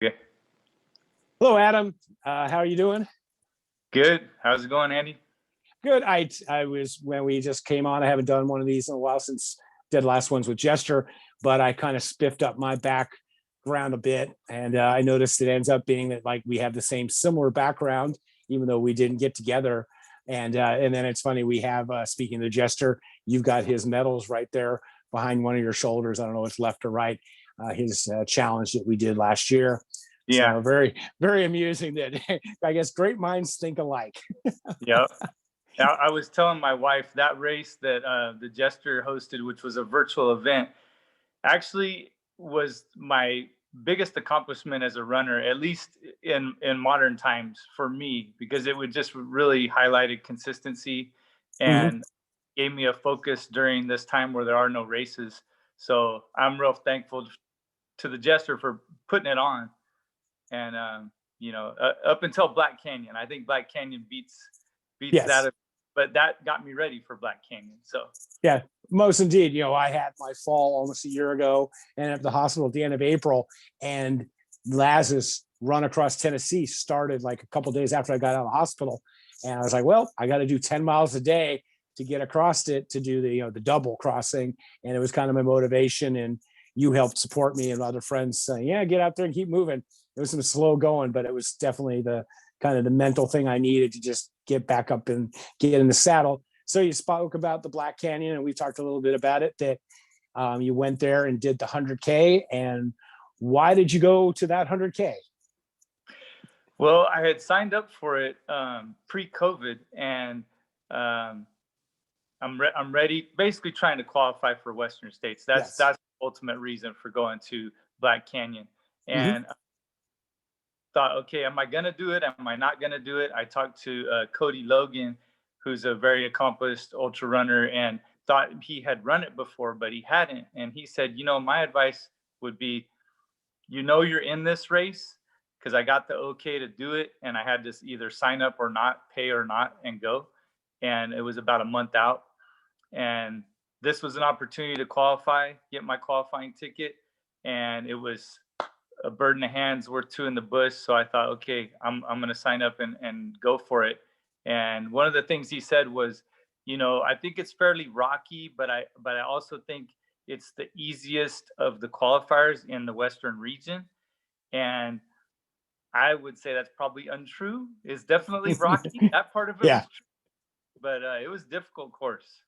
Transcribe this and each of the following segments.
Yeah. Hello, Adam. How are you doing? Good. How's it going, Andy? Good. I was when we just came on. I haven't done one of these in a while since did last ones with Jester, but I kind of spiffed up my background a bit, and I noticed it ends up being that like we have the same similar background, even though we didn't get together. And then it's funny we have speaking of the Jester, you've got his medals right there behind one of your shoulders. I don't know if it's left or right. His challenge that we did last year. Yeah. So very, very amusing that I guess great minds think alike. Yep. I was telling my wife that race that the Jester hosted, which was a virtual event, actually was my biggest accomplishment as a runner, at least in modern times for me, because it would just really highlighted consistency Mhm. and gave me a focus during this time where there are no races. So I'm real thankful to the Jester for putting it on. And up until Black Canyon, I think Black Canyon beats Yes. that, but that got me ready for Black Canyon. So Yeah, most indeed. I had my fall almost a year ago and at the hospital at the end of April. And Laz's run across Tennessee started like a couple days after I got out of the hospital. And I was like, well, I got to do 10 miles a day to get across it to do the double crossing. And it was kind of my motivation. And you helped support me and other friends saying, yeah, get out there and keep moving. It was some slow going, but it was definitely the kind of the mental thing I needed to just get back up and get in the saddle. So you spoke about the Black Canyon, and we talked a little bit about it. That you went there and did the 100K, and why did you go to that 100K? well, I had signed up for it pre-COVID, and um, I'm ready. Basically, trying to qualify for Western States. Yes. That's the ultimate reason for going to Black Canyon. Mm-hmm. And thought, okay, am I gonna do it? Am I not gonna do it? I talked to Cody Logan, who's a very accomplished ultra runner, and thought he had run it before, but he hadn't. And he said, my advice would be, you're in this race, because I got the okay to do it, and I had to either sign up or not, pay or not, and go. And it was about a month out, and this was an opportunity to qualify, get my qualifying ticket, and it was a bird in the hand's worth two in the bush. So I thought, okay, I'm going to sign up and go for it. And one of the things he said was, I think it's fairly rocky, but I also think it's the easiest of the qualifiers in the Western region. And I would say that's probably untrue. It's definitely rocky. That part of it Yeah. was true, but it was a difficult course.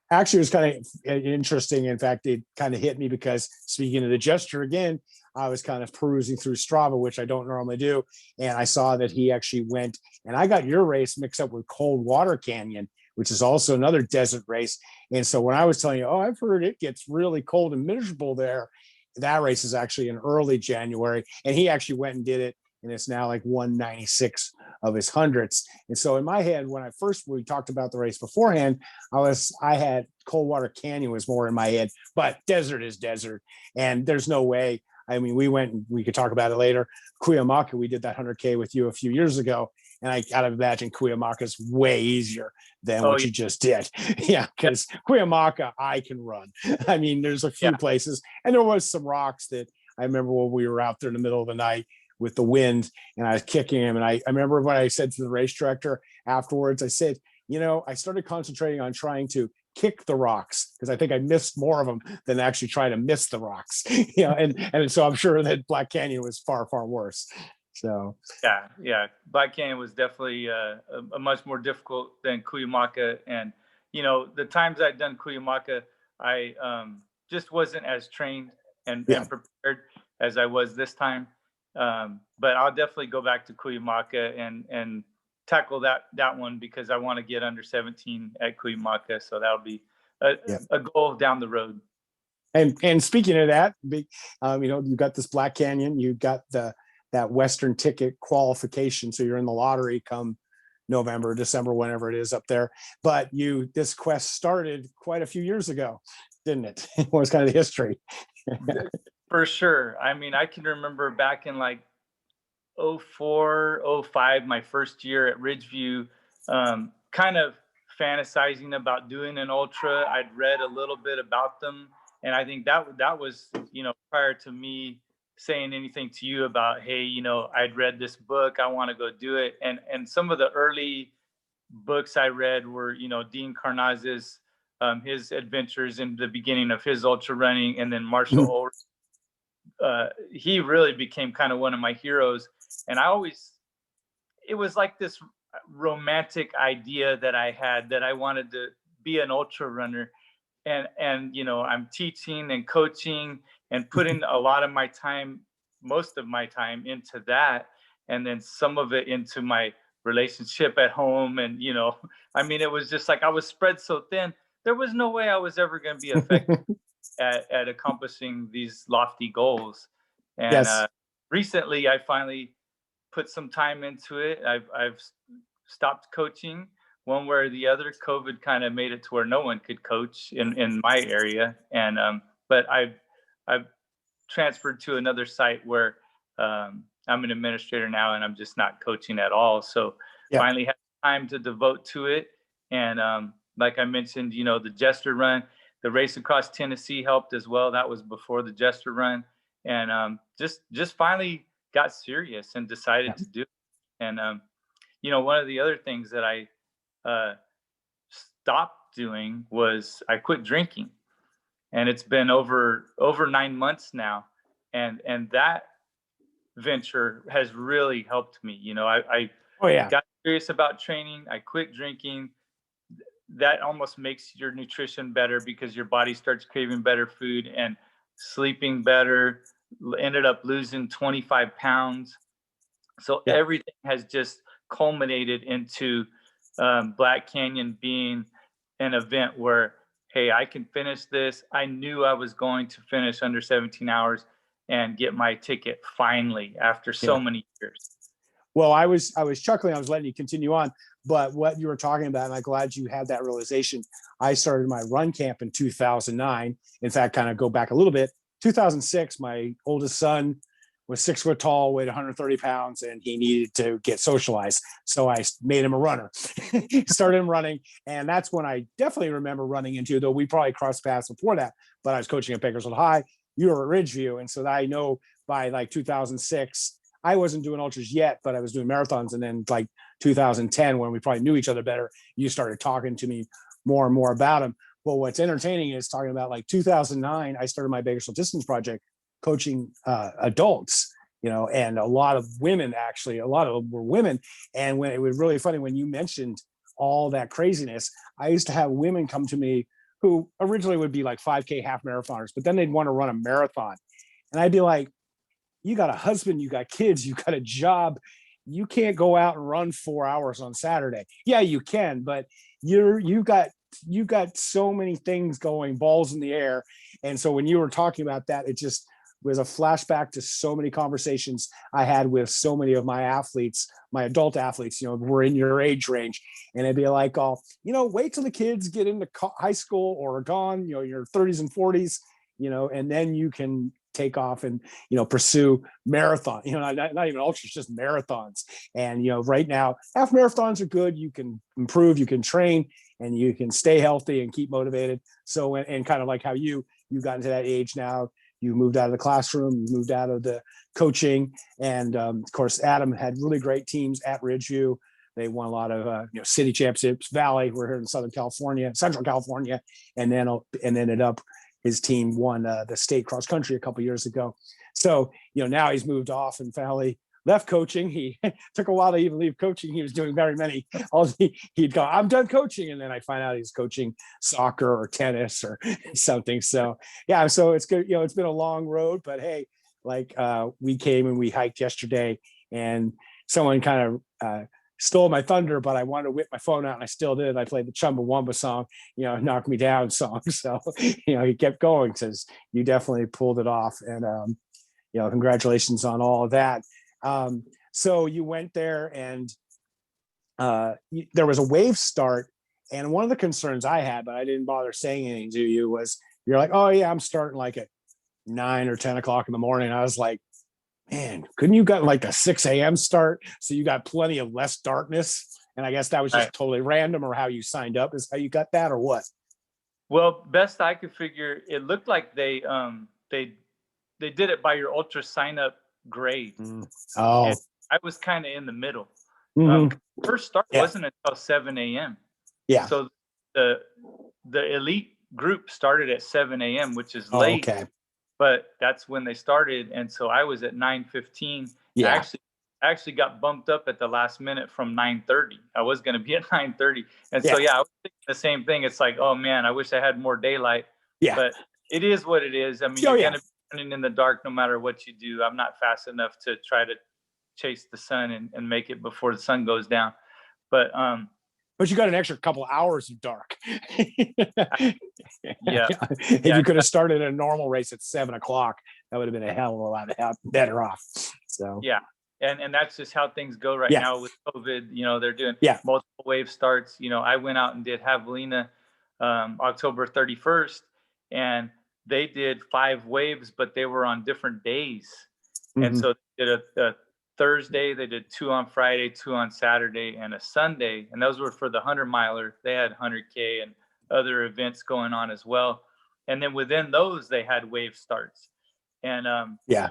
Actually, it was kind of interesting. In fact, it kind of hit me because speaking of the Jester again, I was kind of perusing through Strava, which I don't normally do, and I saw that he actually went. And I got your race mixed up with Cold Water Canyon, which is also another desert race. And so when I was telling you, oh, I've heard it gets really cold and miserable there, that race is actually in early January, and he actually went and did it, and it's now like 196 of his hundreds. And so in my head, when we talked about the race beforehand, I had Coldwater Canyon was more in my head, but desert is desert, and there's no way. I mean, we went and we could talk about it later. Cuyamaca, we did that 100K with you a few years ago, and I gotta imagine Cuyamaca is way easier than what Yeah. you just did. Yeah, because Cuyamaca, I can run. I mean, there's a few Yeah. places, and there was some rocks that I remember when we were out there in the middle of the night with the wind and I was kicking him. And I remember what I said to the race director afterwards. I said, I started concentrating on trying to kick the rocks because I think I missed more of them than actually trying to miss the rocks. And so I'm sure that Black Canyon was far, far worse. So Yeah. Black Canyon was definitely a much more difficult than Cuyamaca, and the times I'd done Cuyamaca, I just wasn't as trained and prepared as I was this time. But I'll definitely go back to Cuyamaca and tackle that one because I want to get under 17 at Cuyamaca, so that'll be a goal down the road. And speaking of that, you got this Black Canyon, you got that Western ticket qualification, so you're in the lottery come November, December, whenever it is up there. But this quest started quite a few years ago, didn't it? What was kind of the history? For sure. I mean, I can remember back in like 04, 05, my first year at Ridgeview, kind of fantasizing about doing an ultra. I'd read a little bit about them, and I think that was prior to me saying anything to you about, hey, I'd read this book, I want to go do it. And some of the early books I read were, Dean Karnazes, his adventures in the beginning of his ultra running, and then Marshall Mhm. Ulrich. He really became kind of one of my heroes. And it was like this romantic idea that I had, that I wanted to be an ultra runner. And I'm teaching and coaching and putting a lot of my time, most of my time, into that, and then some of it into my relationship at home. And I mean, it was just like I was spread so thin, there was no way I was ever going to be effective at accomplishing these lofty goals. And Yes. recently I finally put some time into it. I've stopped coaching one way or the other. COVID kind of made it to where no one could coach in my area, and but I've transferred to another site where I'm an administrator now, and I'm just not coaching at all. So Yeah. finally had time to devote to it. And like I mentioned, the Jester Run, the race across Tennessee helped as well. That was before the Jester Run, and just finally got serious and decided Yeah. to do it. And one of the other things that I uh, stopped doing was I quit drinking, and it's been over 9 months now, and that venture has really helped me. I Oh yeah. got serious about training. I quit drinking. That almost makes your nutrition better because your body starts craving better food and sleeping better. Ended up losing 25 pounds. So Yeah. everything has just culminated into Black Canyon being an event where, hey, I can finish this. I knew I was going to finish under 17 hours and get my ticket finally after so Yeah. many years. Well, I was chuckling. I was letting you continue on, but what you were talking about, and I'm glad you had that realization. I started my run camp in 2009. In fact, kind of go back a little bit. 2006, my oldest son was 6 foot tall, weighed 130 pounds, and he needed to get socialized. So I made him a runner, started him running. And that's when I definitely remember running into, though we probably crossed paths before that, but I was coaching at Bakersfield High. You were at Ridgeview. And so I know by like 2006, I wasn't doing ultras yet, but I was doing marathons. And then like 2010, when we probably knew each other better, you started talking to me more and more about them. But what's entertaining is talking about like 2009, I started my Bakersfield Distance Project coaching adults, and a lot of women, actually, a lot of them were women. And when it was really funny when you mentioned all that craziness, I used to have women come to me who originally would be like 5K half marathoners, but then they'd want to run a marathon. And I'd be like, you got a husband, you got kids, you got a job. You can't go out and run 4 hours on Saturday. Yeah, you can, but you got so many things going, balls in the air. And so when you were talking about that, it just was a flashback to so many conversations I had with so many of my athletes, my adult athletes, were in your age range. And it'd be like, oh, wait till the kids get into high school or are gone, your 30s and 40s, and then you can take off and pursue marathon, not even ultras, just marathons. And right now half marathons are good. You can improve, you can train, and you can stay healthy and keep motivated. So and kind of like how you got into that age now, you moved out of the classroom, you moved out of the coaching. And of course Adam had really great teams at Ridgeview. They won a lot of city championships. Valley, we're here in Central California, and then ended up, his team won the state cross country a couple of years ago. So now he's moved off and finally left coaching. He took a while to even leave coaching. He was doing very many. He'd go, I'm done coaching, and then I find out he's coaching soccer or tennis or something. So yeah, so it's good. It's been a long road, but hey, like we came and we hiked yesterday, and someone kind of stole my thunder, but I wanted to whip my phone out, and I still did. I played the Chumbawamba song, Knock Me Down song. So, he kept going, says you definitely pulled it off. And, congratulations on all of that. So you went there, and there was a wave start. And one of the concerns I had, but I didn't bother saying anything to you, was you're like, oh yeah, I'm starting like at 9 or 10 o'clock in the morning. I was like, man, couldn't you got like a 6 a.m. start? So you got plenty of less darkness. And I guess that was just Right. totally random, or how you signed up is how you got that, or what? Well, best I could figure, it looked like they they did it by your ultra sign up grade, Mm. Oh, and I was kind of in the middle. hmm. 'Cause first start Yeah. wasn't until 7 a.m. Yeah. So the the elite group started at 7 a.m., which is Oh, late, okay. but that's when they started. And so I was at 9:15. I Yeah. actually got bumped up at the last minute from 9:30. I was going to be at 9:30. And so Yeah. yeah, I was thinking the same thing. It's like, oh man, I wish I had more daylight, Yeah. but it is what it is. I mean, Oh, you're yeah. going to be running in the dark no matter what you do. I'm not fast enough to try to chase the sun and make it before the sun goes down. But But you got an extra couple hours of dark. yeah, If yeah, you could have started a normal race at 7 o'clock, that would have been a hell of a lot better off. So yeah. And that's just how things go right yeah, now with COVID. You know, they're doing yeah, multiple wave starts. You know, I went out and did Javelina October 31st, and they did 5 waves, but they were on different days. And hmm, so they did a Thursday, they did 2 on Friday, 2 on Saturday, and a Sunday. And those were for the 100 miler. They had 100K and other events going on as well. And then within those, they had wave starts. And yeah,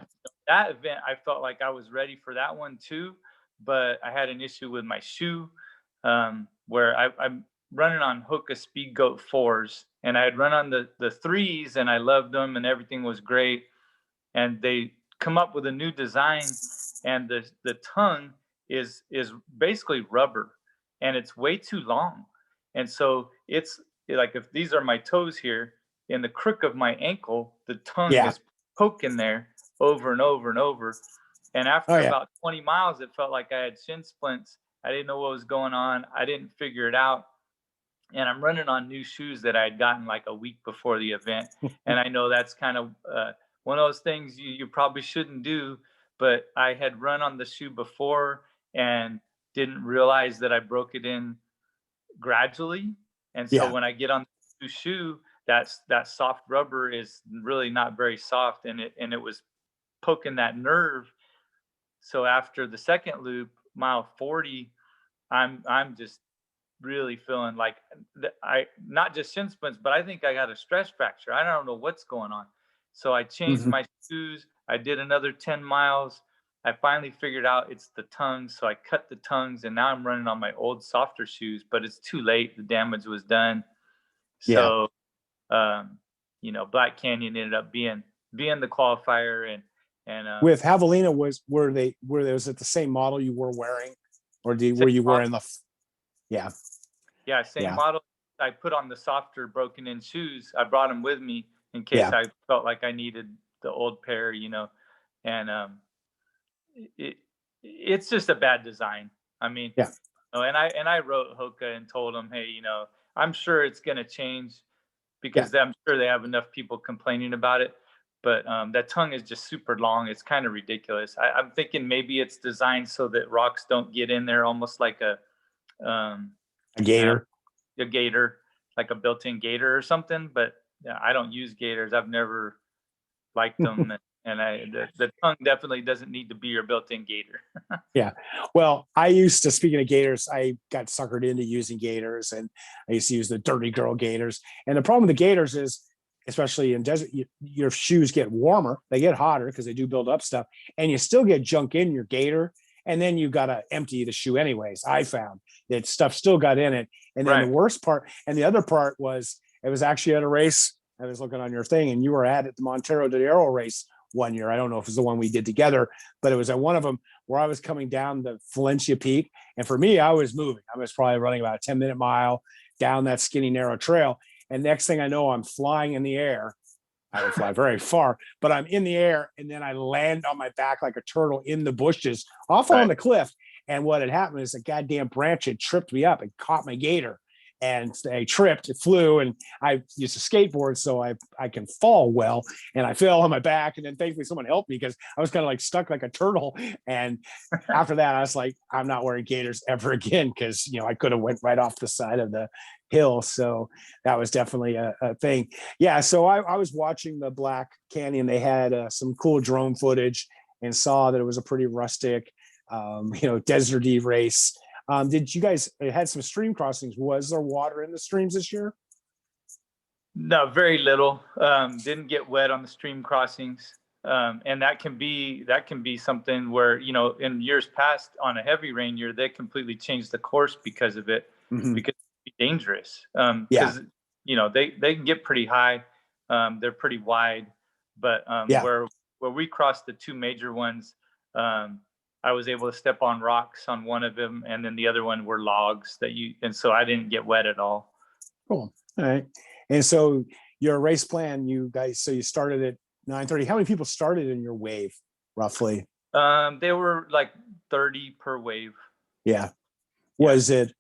that event, I felt like I was ready for that one too, but I had an issue with my shoe, where I'm running on Hoka Speed Goat 4s, and I had run on the 3s, and I loved them, and everything was great. And they come up with a new design, and the tongue is basically rubber, and it's way too long. And so it's like, if these are my toes here, in the crook of my ankle, the tongue yeah. is poking there over and over and over. And Oh after yeah, about 20 miles, it felt like I had shin splints. I didn't know what was going on. I didn't figure it out. And I'm running on new shoes that I had gotten like a week before the event. And I know that's kind of one of those things you probably shouldn't do, but I had run on the shoe before and didn't realize that I broke it in gradually. And so yeah, when I get on the shoe, that soft rubber is really not very soft, and it was poking that nerve. So after the second loop, mile 40, I'm just really feeling like I not just shin splints, but I think I got a stress fracture. I don't know what's going on. So I changed hmm, my shoes. I did another 10 miles. I finally figured out it's the tongues. So I cut the tongues, and now I'm running on my old softer shoes, but it's too late. The damage was done. yeah. So um, Black Canyon ended up being the qualifier, and With Javelina, was it the same model you were wearing, or same were you model, wearing the? Yeah, yeah, same yeah, model. I put on the softer broken in shoes. I brought them with me in case yeah, I felt like I needed the old pair, and it it's just a bad design. I mean, yeah, and I wrote Hoka and told them, hey, I'm sure it's going to change, yeah. because I'm sure they have enough people complaining about it. But that tongue is just super long. It's kind of ridiculous. I'm thinking maybe it's designed so that rocks don't get in there, almost like um, A uh, gator. a gator, like a built-in gator or something. But yeah, I don't use gators. I've never liked them, and the tongue definitely doesn't need to be your built-in gator. Yeah. Well, I used to, speaking of gators, I got suckered into using gators, and I used to use the dirty girl gators. And the problem with the gators is, especially in desert, your shoes get warmer, they get hotter because they do build up stuff, and you still get junk in your gator. And then you got to empty the shoe anyways. I found that stuff still got in it. And then the Right. worst part, and the other part was, it was actually at a race. I was looking on your thing, and you were at the Montero de Aero race one year. I don't know if it was the one we did together, but it was at one of them where I was coming down the Valencia Peak. And for me, I was moving. I was probably running about a 10-minute mile down that skinny, narrow trail. And next thing I know, I'm flying in the air. I didn't fly very far, but I'm in the air, and then I land on my back like a turtle in the bushes off on Right. the cliff. And what had happened is a goddamn branch had tripped me up and caught my gator. And I tripped, it flew, and I used to skateboard, so I can fall well. And I fell on my back, and then thankfully someone helped me because I was kind of like stuck like a turtle. And after that, I was like, I'm not wearing gaiters ever again, because I could have went right off the side of the hill. So that was definitely a thing. Yeah. So I was watching the Black Canyon. They had some cool drone footage, and saw that it was a pretty rustic, deserty race. Did you guys, it had some stream crossings? Was there water in the streams this year? No, very little. Didn't get wet on the stream crossings. And that can be something where, in years past on a heavy rain year, they completely changed the course because of it, Mhm. because it's dangerous. Yeah. Because they can get pretty high, they're pretty wide, but Yeah. where we crossed the two major ones, um, I was able to step on rocks on one of them, and then the other one were logs and so I didn't get wet at all. Cool. All right. And so your race plan, you guys, so you started at 9:30. How many people started in your wave, roughly? They were like 30 per wave. Yeah. Yeah. Was it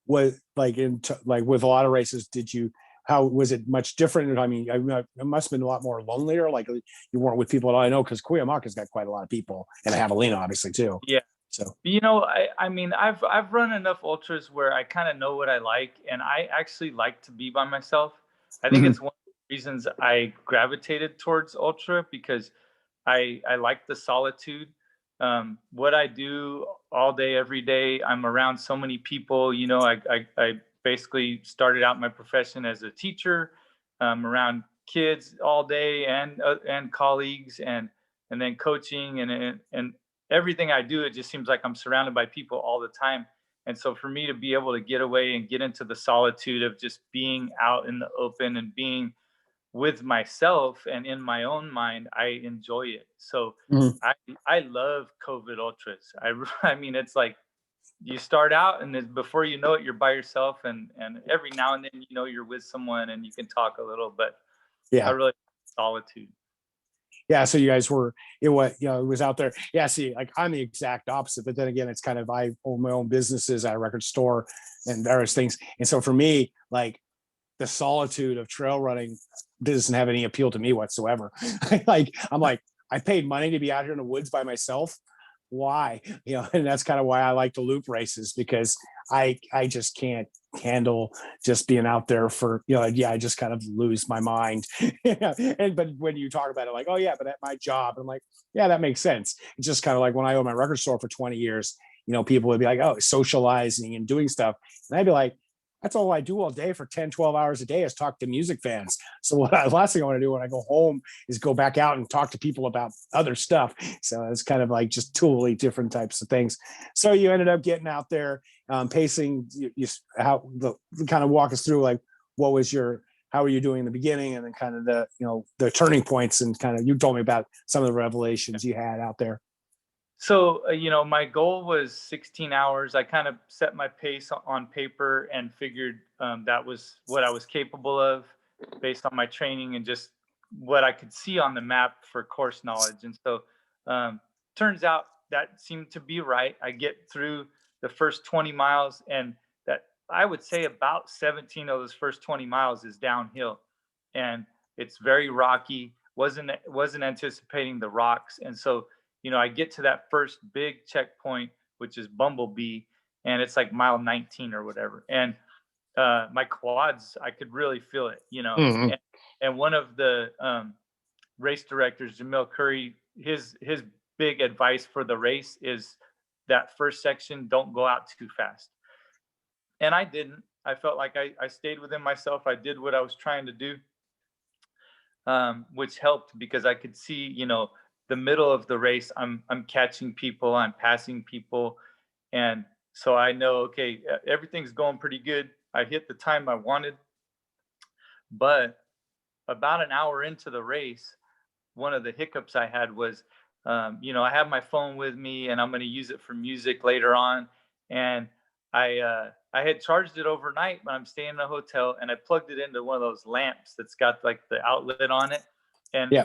was like like with a lot of races, did you how was it much different? I mean, it must have been a lot more lonelier. Like you weren't with people that I know because Cuyamaca's got quite a lot of people, and Javelina obviously too. Yeah. So I mean, I've run enough ultras where I kind of know what I like, and I actually like to be by myself. I think mhm. it's one of the reasons I gravitated towards ultra, because I like the solitude. What I do all day, every day, I'm around so many people. I basically started out my profession as a teacher, around kids all day, and colleagues, and then coaching, and everything I do. It just seems like I'm surrounded by people all the time. And so for me to be able to get away and get into the solitude of just being out in the open and being with myself and in my own mind, I enjoy it. So Mhm. I I love COVID ultras. I mean, it's like you start out, and then before you know it, you're by yourself, and every now and then, you're with someone and you can talk a little, but I Yeah. really like solitude. Yeah, so you guys were it was it was out there. Yeah, see, like I'm the exact opposite, but then again, it's kind of I own my own businesses, I record store and various things. And so for me, like the solitude of trail running doesn't have any appeal to me whatsoever. Like I'm like, I paid money to be out here in the woods by myself. Why? And that's kind of why I like the loop races because I just can't handle just being out there for yeah, I just kind of lose my mind. Yeah. But when you talk about it like, oh yeah, but at my job, I'm like, yeah, that makes sense. It's just kind of like when I owned my record store for 20 years, people would be like, oh, socializing and doing stuff. And I'd be like, that's all I do all day for 10, 12 hours a day is talk to music fans. So last thing I want to do when I go home is go back out and talk to people about other stuff. So it's kind of like just totally different types of things. So you ended up getting out there, pacing. How the kind of walk us through like what was your how were you doing in the beginning, and then kind of the turning points, and kind of you told me about some of the revelations you had out there. So, my goal was 16 hours. I kind of set my pace on paper and figured, that was what I was capable of based on my training and just what I could see on the map for course knowledge. And so, um, turns out that seemed to be right. I get through the first 20 miles, and that I would say about 17 of those first 20 miles is downhill, and it's very rocky. Wasn't anticipating the rocks, and so I get to that first big checkpoint, which is Bumblebee, and it's like mile 19 or whatever. And my quads, I could really feel it, Mhm. And one of the race directors, Jamil Curry, his big advice for the race is that first section, don't go out too fast. And I didn't. I felt like I stayed within myself. I did what I was trying to do, which helped because I could see, the middle of the race. I'm catching people, I'm passing people, and so I know, okay, everything's going pretty good. I hit the time I wanted, but about an hour into the race, one of the hiccups I had was, I have my phone with me, and I'm going to use it for music later on, and I had charged it overnight, but I'm staying in a hotel, and I plugged it into one of those lamps that's got like the outlet on it, and Yeah.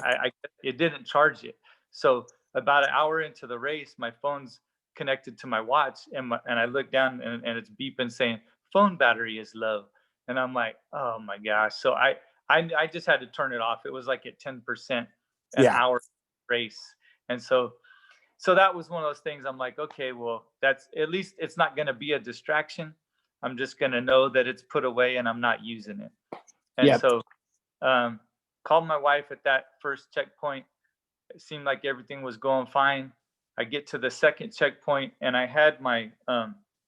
it didn't charge it. So about an hour into the race, my phone's connected to my watch, and I look down, and it's beeping saying phone battery is low, and I'm like, oh my gosh. So I just had to turn it off. It was like at 10% an Yeah. hour race. And so that was one of those things. I'm like, okay, well, that's at least it's not going to be a distraction. I'm just going to know that it's put away and I'm not using it. And Yep. so, um, called my wife at that first checkpoint. It seemed like everything was going fine. I get to the second checkpoint, and I had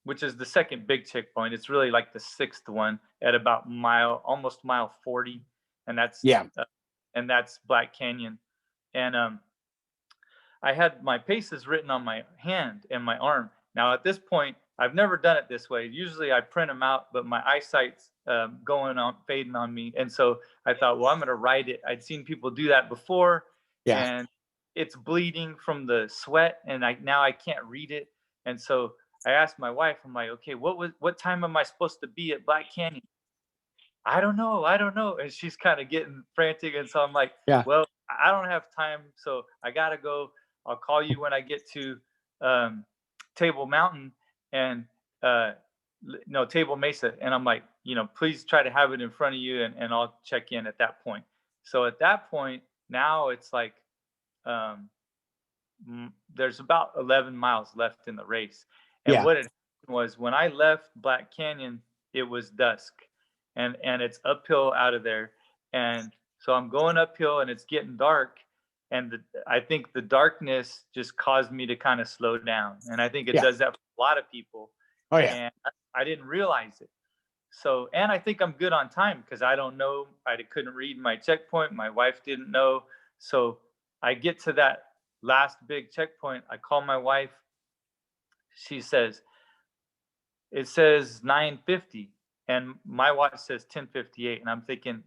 which is the second big checkpoint. It's really like the sixth one at about almost mile 40, and Yeah. that's Black Canyon. And I had my paces written on my hand and my arm. Now at this point, I've never done it this way. Usually I print them out, but my eyesight's going on, fading on me. And so I thought, well, I'm going to write it. I'd seen people do that before, Yeah. and it's bleeding from the sweat, and now I can't read it. And so I asked my wife, I'm like, okay, what time am I supposed to be at Black Canyon? I don't know. And she's kind of getting frantic. And so I'm like, Yeah. well, I don't have time. So I got to go. I'll call you when I get to um, Table Mountain and, no, Table Mesa. And I'm like, please try to have it in front of you, and I'll check in at that point. So at that point, now it's like, um, there's about 11 miles left in the race. And Yeah. what it happened was when I left Black Canyon, it was dusk, and it's uphill out of there. And so I'm going uphill and it's getting dark. And I think the darkness just caused me to kind of slow down. And I think it Yeah. does that for a lot of people. Oh yeah. And I didn't realize it. So, and I think I'm good on time because I don't know, I couldn't read my checkpoint. My wife didn't know. So I get to that last big checkpoint. I call my wife. She says, it says 9:50 and my watch says 10:58. And I'm thinking,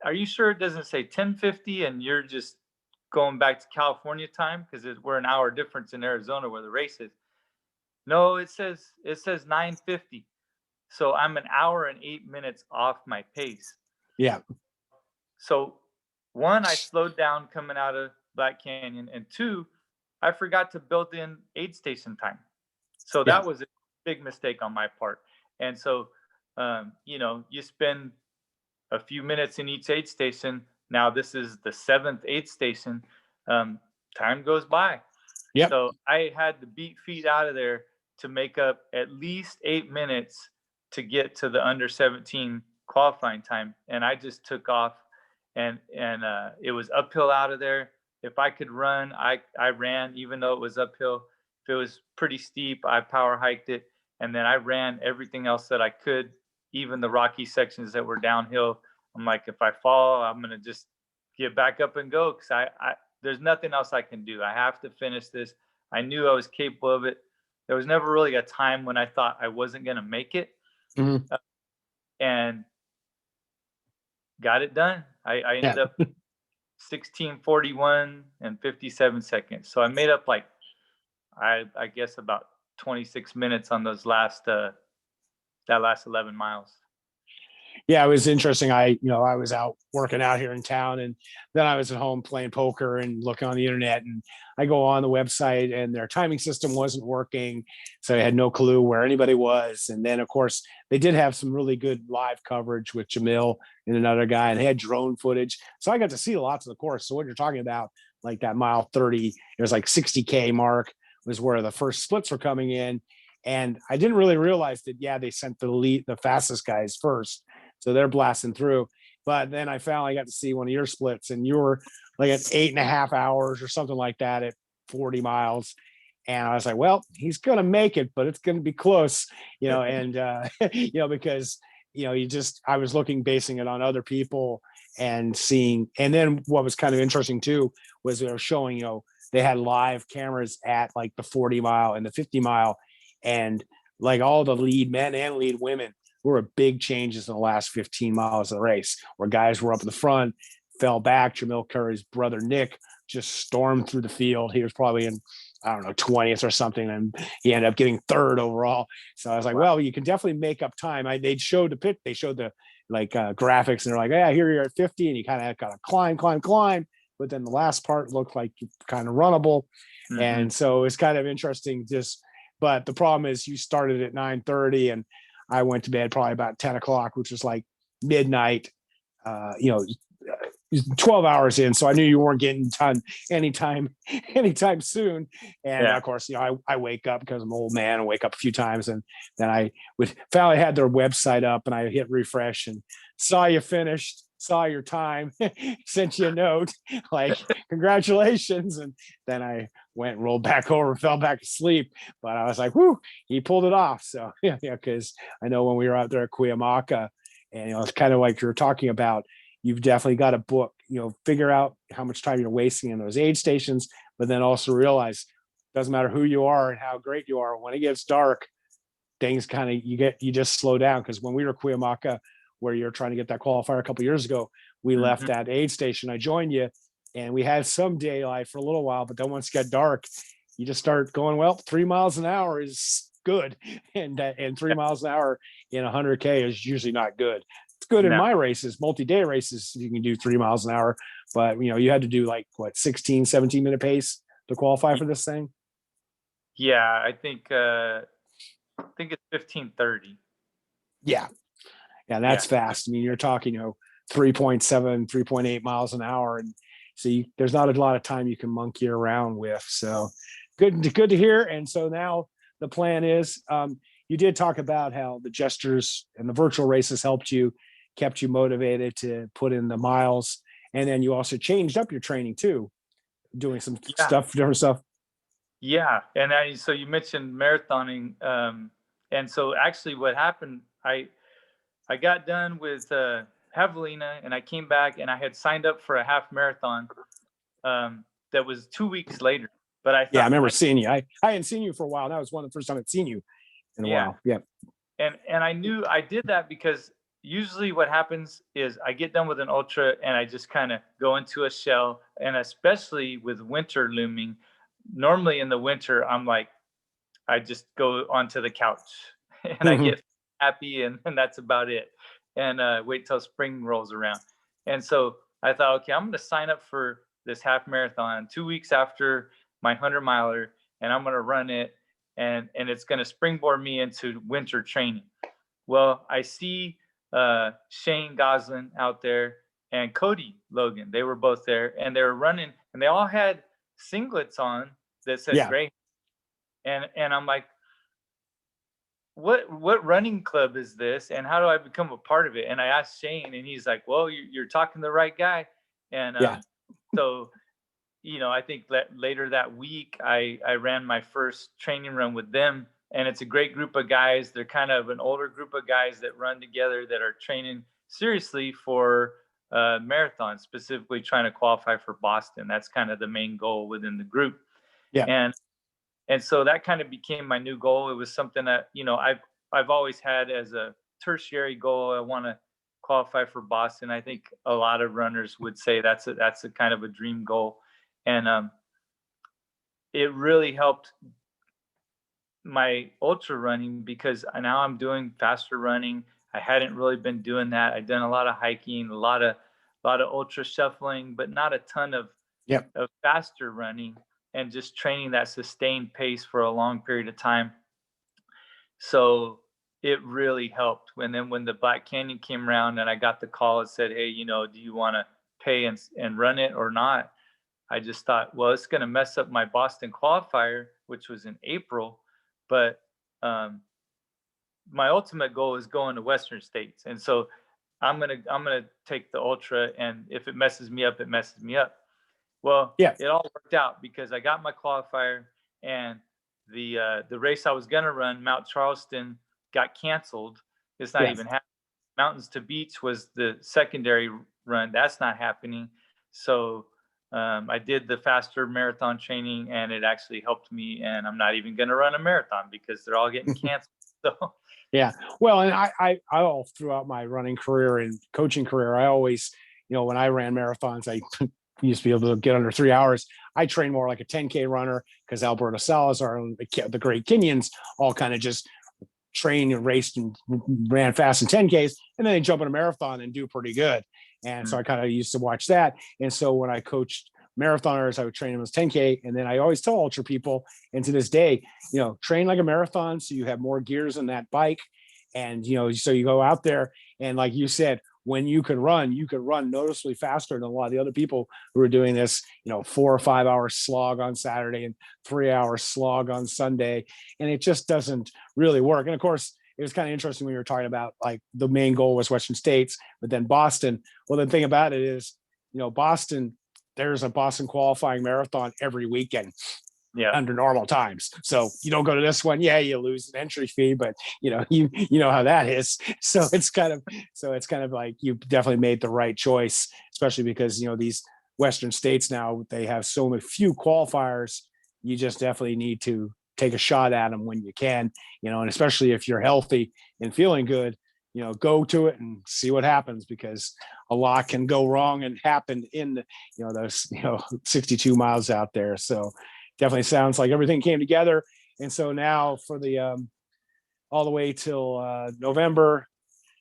are you sure it doesn't say 10:50 and you're just going back to California time? Because we're an hour difference in Arizona where the race is. No, it says 9:50. So I'm an hour and 8 minutes off my pace. Yeah. So one, I slowed down coming out of Black Canyon, and two, I forgot to build in aid station time. So Yeah. that was a big mistake on my part. And so, you spend a few minutes in each aid station. Now this is the seventh aid station. Time goes by. Yep. So I had to beat feet out of there to make up at least 8 minutes to get to the under 17 qualifying time. And I just took off, and it was uphill out of there. If I could run, I ran, even though it was uphill. If it was pretty steep, I power hiked it. And then I ran everything else that I could, even the rocky sections that were downhill. I'm like, if I fall, I'm going to just get back up and go, because there's nothing else I can do. I have to finish this. I knew I was capable of it. There was never really a time when I thought I wasn't going to make it. Mhm. And got it done. I Yeah. ended up 16:41 and 57 seconds. So I made up like, I guess about 26 minutes on those that last 11 miles. Yeah, it was interesting. I was out working out here in town, and then I was at home playing poker and looking on the internet. And I go on the website, and their timing system wasn't working, so I had no clue where anybody was. And then, of course, they did have some really good live coverage with Jamil and another guy, and they had drone footage, so I got to see lots of the course. So what you're talking about, like that mile 30, it was like 60K mark was where the first splits were coming in. And I didn't really realize that, yeah, they sent the fastest guys first, so they're blasting through. But then I finally got to see one of your splits, and you were like at 8.5 hours or something like that at 40 miles. And I was like, well, he's going to make it, but it's going to be close, and, because, I was basing it on other people and seeing. And then what was kind of interesting too was they were showing, they had live cameras at like the 40 mile and the 50 mile. And like all the lead men and lead women were big changes in the last 15 miles of the race, where guys were up in the front, fell back. Jamil Curry's brother, Nick, just stormed through the field. He was probably in, I don't know, 20th or something, and he ended up getting third overall. So I was like, well, you can definitely make up time. They showed the pit, they showed the graphics, and they're like, yeah, here you're at 50, and you kind of got to climb. But then the last part looked like kind of runnable. Mm-hmm. And so it's kind of interesting but the problem is you started at 9:30 and I went to bed probably about 10 o'clock, which was like midnight, 12 hours in. So I knew you weren't getting done anytime soon. And of course, I wake up because I'm an old man and wake up a few times. And then I finally had their website up, and I hit refresh and saw you finished, saw your time, sent you a note like, congratulations. And then I went and rolled back over, fell back asleep. But I was like, whoo, he pulled it off. So yeah, because I know when we were out there at Cuyamaca, and it's kind of like you were talking about, you've definitely got to book, figure out how much time you're wasting in those aid stations, but then also realize doesn't matter who you are and how great you are. When it gets dark, things kind of you just slow down. Because when we were Cuyamaca, where you're trying to get that qualifier a couple years ago, we left Mhm. that aid station. I joined you, and we had some daylight for a little while, but then once it got dark, you just start going, well, 3 miles an hour is good, and 3 miles an hour in 100K is usually not good. It's good in No. my races, multi-day races. You can do 3 miles an hour, but you had to do like what 16, 17 minute pace to qualify for this thing. Yeah, I think it's 15:30. Yeah, yeah, Yeah. that's fast. I mean, you're talking, 3.7, 3.8 miles an hour. And so there's not a lot of time you can monkey around with. So good to hear. And so now the plan is, you did talk about how the gestures and the virtual races helped you, kept you motivated to put in the miles. And then you also changed up your training too, doing some Yeah. stuff, different stuff. Yeah. And so you mentioned marathoning. And so actually what happened, I got done with Javelina and I came back and I had signed up for a half marathon that was 2 weeks later. But I Yeah, I thought, remember seeing you. I hadn't seen you for a while. That was one of the first time I'd seen you in a yeah. while. Yeah. And I knew I did that because usually what happens is I get done with an ultra and I just kind of go into a shell. And especially with winter looming, normally in the winter, I'm like, I just go onto the couch and I Mhm. get happy and that's about it. And wait till spring rolls around. And so I thought, okay, I'm going to sign up for this half marathon 2 weeks after my 100 miler, and I'm going to run it, and it's going to springboard me into winter training. Well, I see Shane Goslin out there and Cody Logan. They were both there, and they were running, and they all had singlets on that said Yeah. "Gray." And I'm like, what running club is this, and how do I become a part of it? And I asked Shane, and he's like, well, you're talking to the right guy. And Yeah. so I think that later that week I ran my first training run with them, and it's a great group of guys. They're kind of an older group of guys that run together that are training seriously for marathon, specifically trying to qualify for Boston. That's kind of the main goal within the group. Yeah. And so that kind of became my new goal. It was something that I've always had as a tertiary goal. I want to qualify for Boston. I think a lot of runners would say that's a kind of a dream goal. And it really helped my ultra running because now I'm doing faster running. I hadn't really been doing that. I'd done a lot of hiking, a lot of ultra shuffling, but not a ton Yep. of faster running and just training that sustained pace for a long period of time. So it really helped. And then when the Black Canyon came around and I got the call, it said, hey, do you want to pay and run it or not? I just thought, well, it's going to mess up my Boston qualifier, which was in April. But my ultimate goal is going to Western states. And so I'm gonna take the ultra, and if it messes me up, it messes me up. Well, Yeah. it all worked out because I got my qualifier, and the race I was gonna run, Mount Charleston, got canceled. It's not Yeah. even happening. Mountains to Beach was the secondary run. That's not happening. So I did the faster marathon training, and it actually helped me. And I'm not even gonna run a marathon because they're all getting canceled. So Yeah. Well, and I all throughout my running career and coaching career, I always, when I ran marathons, I used to be able to get under 3 hours. I train more like a 10K runner because Alberto Salazar and the great Kenyans all kind of just trained and raced and ran fast in 10Ks, and then they jump in a marathon and do pretty good. And so I kind of used to watch that. And so when I coached marathoners, I would train them as 10K. And then I always tell ultra people, and to this day, train like a marathon so you have more gears in that bike. And, so you go out there and like you said, when you could run noticeably faster than a lot of the other people who are doing this, 4 or 5 hour slog on Saturday and 3 hour slog on Sunday. And it just doesn't really work. And of course, it was kind of interesting when you were talking about like the main goal was Western states, but then Boston. Well, the thing about it is, Boston, there's a Boston qualifying marathon every weekend yeah. under normal times. So you don't go to this one, yeah, you lose an entry fee, but you know how that is. So it's kind of like you definitely made the right choice, especially because these Western states now, they have so many few qualifiers. You just definitely need to take a shot at them when you can, and especially if you're healthy and feeling good, go to it and see what happens, because a lot can go wrong and happen in the, those 62 miles out there. So definitely sounds like everything came together. And so now for the all the way till November,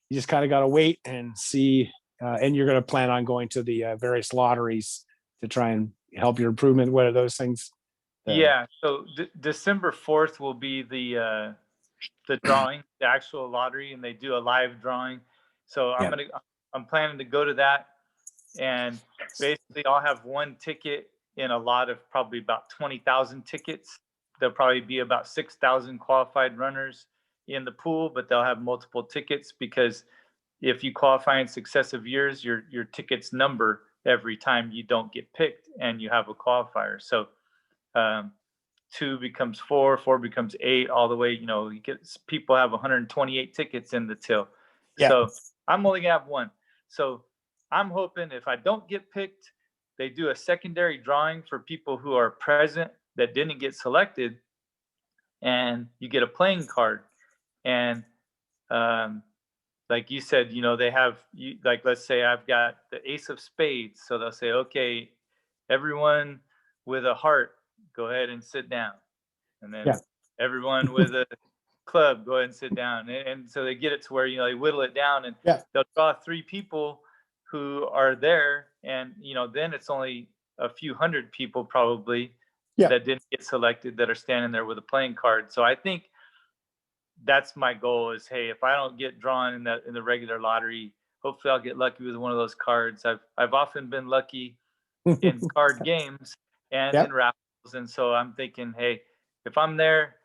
you just kind of got to wait and see. And you're going to plan on going to the various lotteries to try and help your improvement. What are those things? Yeah, so December 4th will be the drawing, the actual lottery, and they do a live drawing. So Yeah. I'm planning to go to that, and basically I'll have one ticket in a lot of probably about 20,000 tickets. There'll probably be about 6,000 qualified runners in the pool, but they'll have multiple tickets, because if you qualify in successive years, your tickets number every time you don't get picked and you have a qualifier. So um, 2 becomes 4, 4 becomes 8, all the way, you get, people have 128 tickets in the till. Yeah. So I'm only gonna have one. So I'm hoping if I don't get picked, they do a secondary drawing for people who are present that didn't get selected, and you get a playing card. And um, like you said, they have you, like, let's say I've got the ace of spades, so they'll say, okay, everyone with a heart, go ahead and sit down, and then Yeah. everyone with a club, go ahead and sit down, and so they get it to where they whittle it down, and Yeah. they'll draw 3 people who are there, and then it's only a few hundred people probably Yeah. that didn't get selected that are standing there with a playing card. So I think that's my goal is, hey, if I don't get drawn in the regular lottery, hopefully I'll get lucky with one of those cards. I've often been lucky in card games and in Yep. raffles, and so I'm thinking, hey, if I'm there,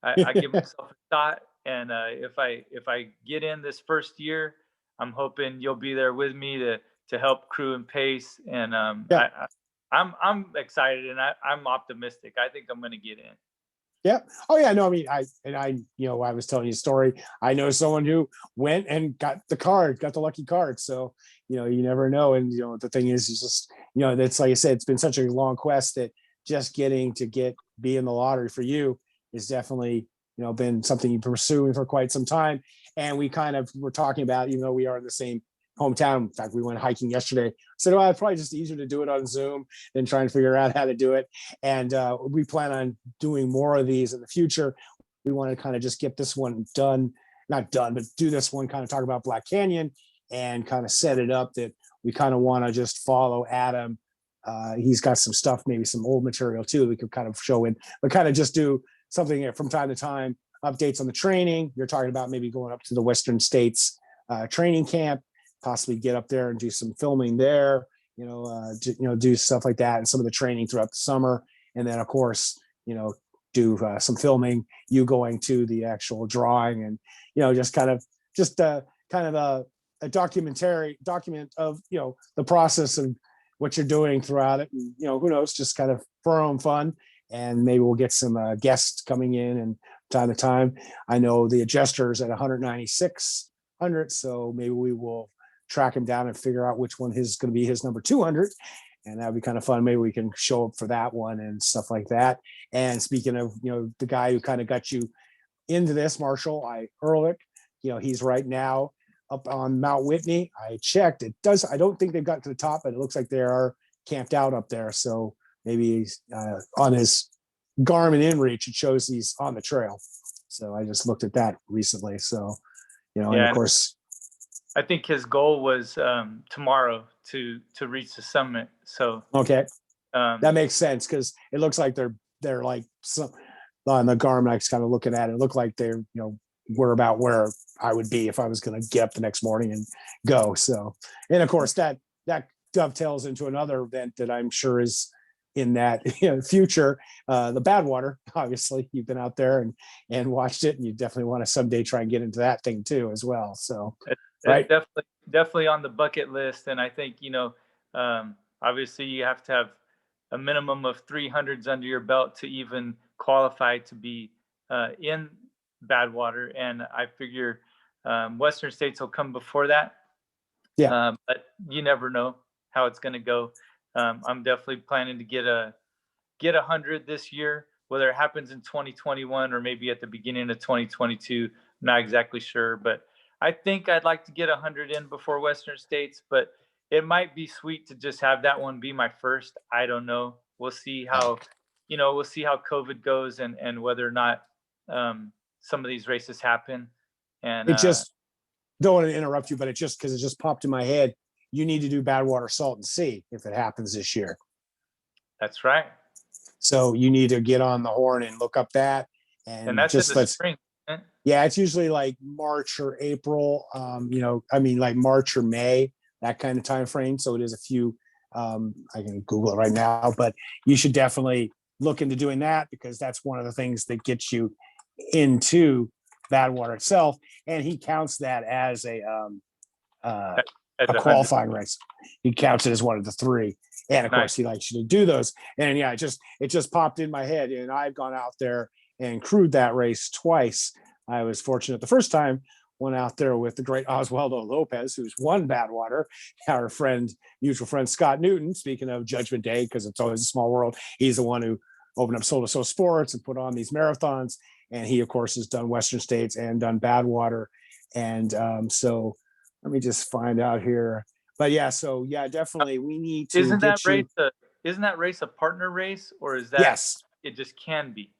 I give myself a shot. And if I get in this first year, I'm hoping you'll be there with me to help crew and pace. And Yeah. I'm excited, and I'm optimistic. I think I'm going to get in. Yeah. Oh yeah. No, I mean, I was telling you a story. I know someone who went and got the lucky card. So, you never know. And, the thing is just, that's like I said, it's been such a long quest that just getting to be in the lottery for you is definitely, been something you've been pursuing for quite some time. And we kind of were talking about, even though we are in the same hometown. In fact, we went hiking yesterday. So it's probably just easier to do it on Zoom than trying to figure out how to do it. And we plan on doing more of these in the future. We want to kind of just get this one done, not done, but do this one, kind of talk about Black Canyon and kind of set it up that we kind of want to just follow Adam. He's got some stuff, maybe some old material too, we could kind of show in, but kind of just do something from time to time, updates on the training. You're talking about maybe going up to the Western States training camp, possibly get up there and do some filming there, do stuff like that, and some of the training throughout the summer. And then of course, do some filming, you going to the actual drawing, and, just kind of a document of, the process of what you're doing throughout it. And, who knows, just kind of for our own fun. And maybe we'll get some guests coming in and time to time. I know the adjuster's at 19600, so maybe we will track him down and figure out which one is going to be his number 200, and that'd be kind of fun. Maybe we can show up for that one and stuff like that. And speaking of, the guy who kind of got you into this, Marshall Ehrlich, he's right now up on Mount Whitney. I checked, I don't think they've got to the top, but it looks like they are camped out up there. So maybe he's on his Garmin inReach, it shows he's on the trail. So I just looked at that recently. So, and of course, I think his goal was tomorrow to reach the summit. So okay, that makes sense, because it looks like they're like some on the Garmin. I was kind of looking at it. It looked like they're we're about where I would be if I was going to get up the next morning and go. So, and of course that dovetails into another event that I'm sure is in that future, the Badwater. Obviously, you've been out there and watched it, and you definitely want to someday try and get into that thing too as well. So. Right. It's definitely on the bucket list. And I think, obviously you have to have a minimum of 300s under your belt to even qualify to be in Badwater. And I figure Western States will come before that. Yeah. But you never know how it's going to go. I'm definitely planning to get 100 this year. Whether it happens in 2021 or maybe at the beginning of 2022, I'm not exactly sure. But I think I'd like to get 100 in before Western States. But it might be sweet to just have that one be my first. I don't know. We'll see Yeah. how, we'll see how COVID goes, and whether or not some of these races happen. And It just, don't want to interrupt you, but it just, because it just popped in my head. You need to do Badwater Salton Sea if it happens this year. that's right. So you need to get on the horn and look up that, And and that's in just the let's, spring. Eh? yeah, it's usually like March or April. I mean like March or May, that kind of time frame. So it is a few. I can Google it right now, but you should definitely look into doing that, because that's one of the things that gets you into Badwater itself, and he counts that as uh, At a the 100. qualifying race. He counts it as one of the three, and of Nice. course he likes you to do those. And yeah, it just popped in my head, and I've gone out there and crewed that race twice. I was fortunate the first time, went out there with the great Oswaldo Lopez, who's won Badwater, our friend, mutual friend Scott Newton. Speaking of Judgment Day, because it's always a small world, he's the one who opened up Soul to Soul Sports and put on these marathons. And he, of course, has done Western States and done Badwater. And so let me just find out here. But yeah, so yeah, definitely we need to Isn't that get race you. isn't that race a partner race, or is that Yes. it just can be?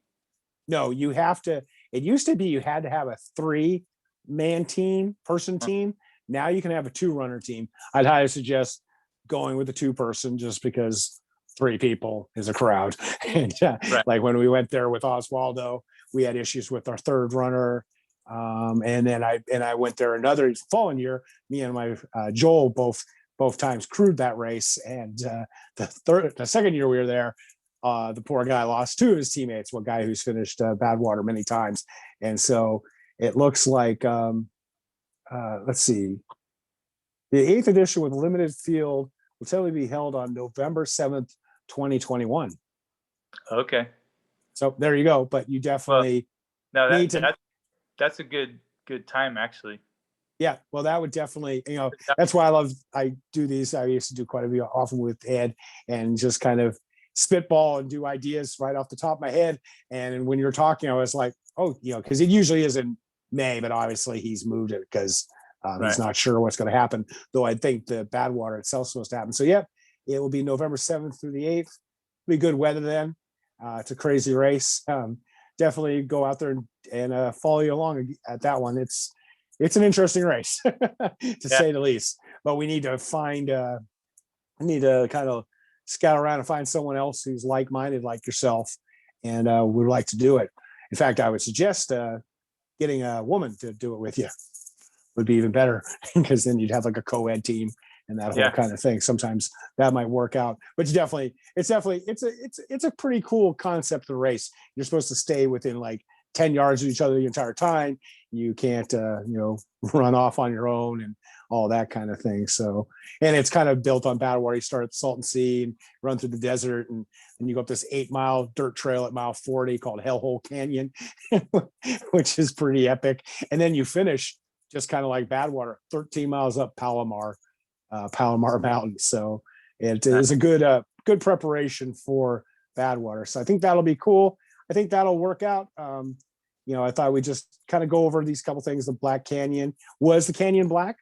No, you have to. It used to be you had to have a 3-man team, person Uh, team. Now you can have a 2-runner team. I'd highly suggest going with a 2-person, just because 3 people is a crowd. And Right. like when we went there with Oswaldo, we had issues with our 3rd runner. And then I went there another following year. Me and my Joel both times crewed that race. And the second year we were there, the poor guy lost 2 of his teammates, one guy who's finished Badwater many times. And so it looks like, let's see, the 8th edition with limited field will totally be held on November 7th, 2021. Okay. So there you go. But you Well, definitely no, need to. that's a good time actually. Yeah, well, that would definitely, that's why I do these. I used to do quite a bit often with Ed, and just kind of spitball and do ideas right off the top of my head. And when you're talking, I was like, oh, because it usually is in May, but obviously he's moved it because he's Right. not sure what's going to happen. Though I think the Badwater itself is supposed to happen. So, yeah, it will be November 7th through the 8th. It'll be good weather then. It's a crazy race. Definitely go out there and follow you along at that one. It's an interesting race to Yeah. say the least, but we need to kind of scout around and find someone else who's like-minded like yourself, and would like to do it. In fact, I would suggest getting a woman to do it with you would be even better, because then you'd have like a co-ed team and that whole Yeah. kind of thing. Sometimes that might work out, but it's a pretty cool concept of the race. You're supposed to stay within like 10 yards of each other the entire time. You can't, run off on your own and all that kind of thing. So, and it's kind of built on Badwater. You start at the Salton Sea and run through the desert, and you go up this 8-mile dirt trail at mile 40 called Hellhole Canyon, which is pretty epic. And then you finish just kind of like Badwater, 13 miles up Palomar Mountain. So it is a good preparation for Badwater. So I think that'll be cool. I think that'll work out. I thought we'd just kind of go over these couple things. The Black Canyon, was the canyon black?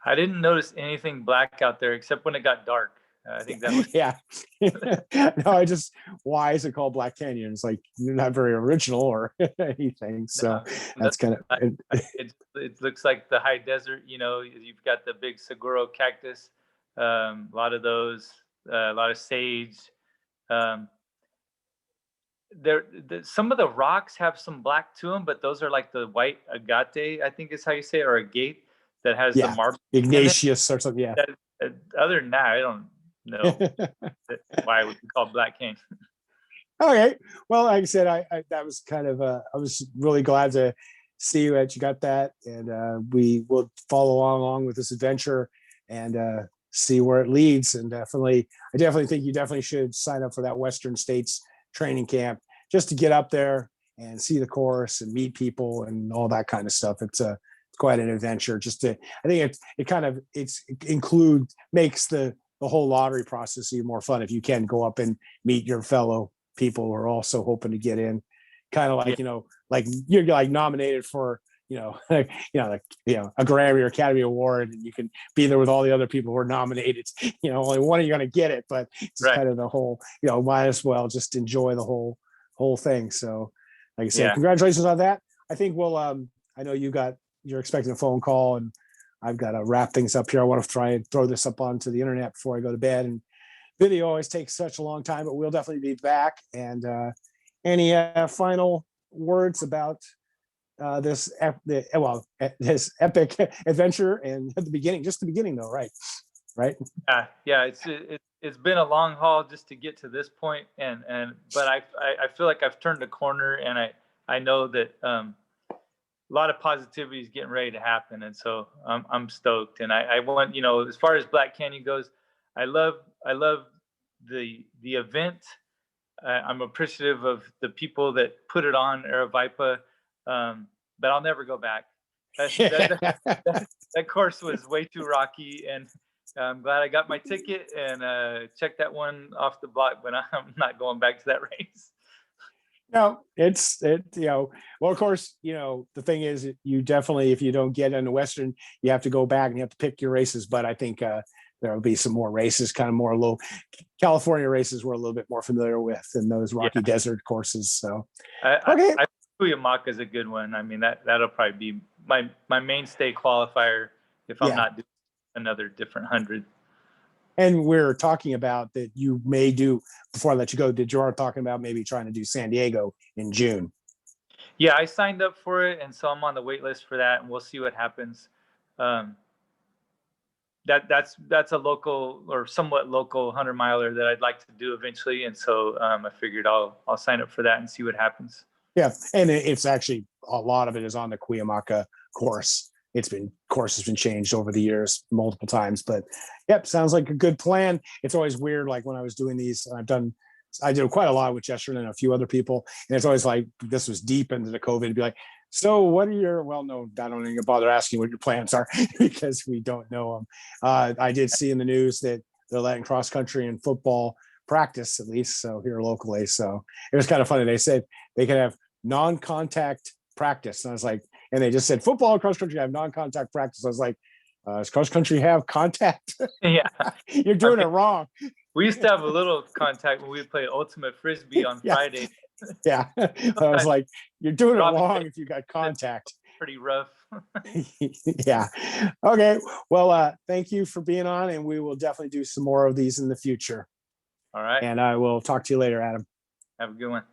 I didn't notice anything black out there except when it got dark. I think that was Yeah. No, why is it called Black Canyon? It's like, you're not very original or anything. So that's kind of, it looks like the high desert. You've got the big saguaro cactus, a lot of those, a lot of sage. Some of the rocks have some black to them, but those are like the white agate, I think is how you say it, or agate, that has the marble in it. Igneous or something. Yeah. Other than that, I don't know why it would be called Black Canyon. Okay. Well, like I said, I that was kind of I was really glad to see that you got that, and we will follow along with this adventure and see where it leads. And I definitely think you definitely should sign up for that Western States training camp, just to get up there and see the course and meet people and all that kind of stuff. It's quite an adventure. I think makes the the whole lottery process even more fun if you can go up and meet your fellow people who are also hoping to get in. Kind of Yeah, like, like you're like nominated for, a Grammy or Academy Award, and you can be there with all the other people who are nominated. Only one of you going to get it, but it's just right. kind of the whole, might as well just enjoy the whole thing. So, like I said, Yeah. congratulations on that. I think I know you're expecting a phone call, and I've got to wrap things up here. I want to try and throw this up onto the internet before I go to bed. And video always takes such a long time, but we'll definitely be back. And any final words about this this epic adventure, and at the beginning, just the beginning though, right? Yeah. It's been a long haul just to get to this point, but I feel like I've turned a corner, and I know that a lot of positivity is getting ready to happen, and so I'm stoked. And I want, as far as Black Canyon goes, I love the event. I'm appreciative of the people that put it on Aravaipa, but I'll never go back. That course was way too rocky, and I'm glad I got my ticket and checked that one off the block. But I'm not going back to that race. No, well, of course, the thing is, you definitely, if you don't get in the Western, you have to go back and you have to pick your races. But I think there will be some more races, kind of more low California races we're a little bit more familiar with than those Rocky Desert courses. So, okay. I Cuyamaca is a good one. I mean, that'll probably be my mainstay qualifier if I'm not doing another different 100. And we're talking about that you may do, before I let you go, did you are talking about maybe trying to do San Diego in June? Yeah, I signed up for it, and so I'm on the wait list for that, and we'll see what happens. That's a local or somewhat local 100-miler that I'd like to do eventually, and so I figured I'll sign up for that and see what happens. Yeah, and it's actually, a lot of it is on the Cuyamaca course. Course has been changed over the years multiple times, but yep, sounds like a good plan. It's always weird, like when I was doing these, I did quite a lot with Chesterton and a few other people, and it's always like, this was deep into the COVID, to be like, so what are your, well, no, I don't even bother asking what your plans are because we don't know them. I did see in the news that they're letting cross country and football practice, at least so here locally. So it was kind of funny. They said they could have non-contact practice, and I was like, and they just said football and cross country have non-contact practice. I was like, does cross country have contact? Yeah, you're doing it wrong. We used to have a little contact when we played ultimate frisbee on Friday. Yeah, I was like, you're doing it wrong if you got contact. Pretty rough. Yeah. Okay. Well, thank you for being on, and we will definitely do some more of these in the future. All right. And I will talk to you later, Adam. Have a good one.